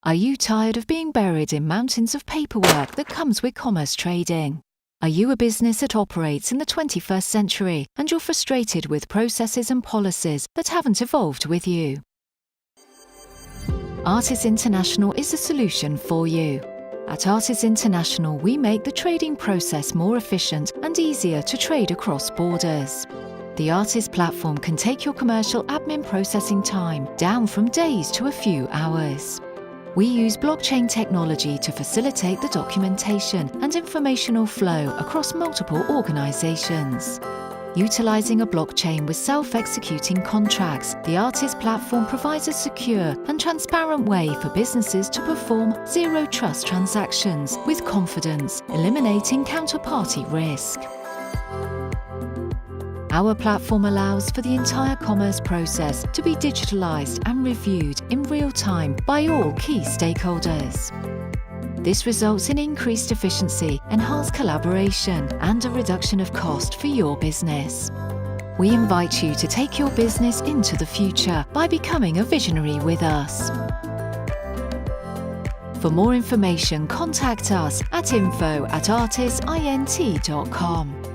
Are you tired of being buried in mountains of paperwork that comes with commerce trading? Are you a business that operates in the 21st century and you're frustrated with processes and policies that haven't evolved with you? ARTIS International is a solution for you. At ARTIS International, we make the trading process more efficient and easier to trade across borders. The Artis Platform can take your commercial admin processing time down from days to a few hours. We use blockchain technology to facilitate the documentation and informational flow across multiple organizations. Utilizing a blockchain with self-executing contracts, the Artis Platform provides a secure and transparent way for businesses to perform zero-trust transactions with confidence, eliminating counterparty risk. Our platform allows for the entire commerce process to be digitalized and reviewed in real time by all key stakeholders. This results in increased efficiency, enhanced collaboration, and a reduction of cost for your business. We invite you to take your business into the future by becoming a visionary with us. For more information, contact us at info@artisint.com.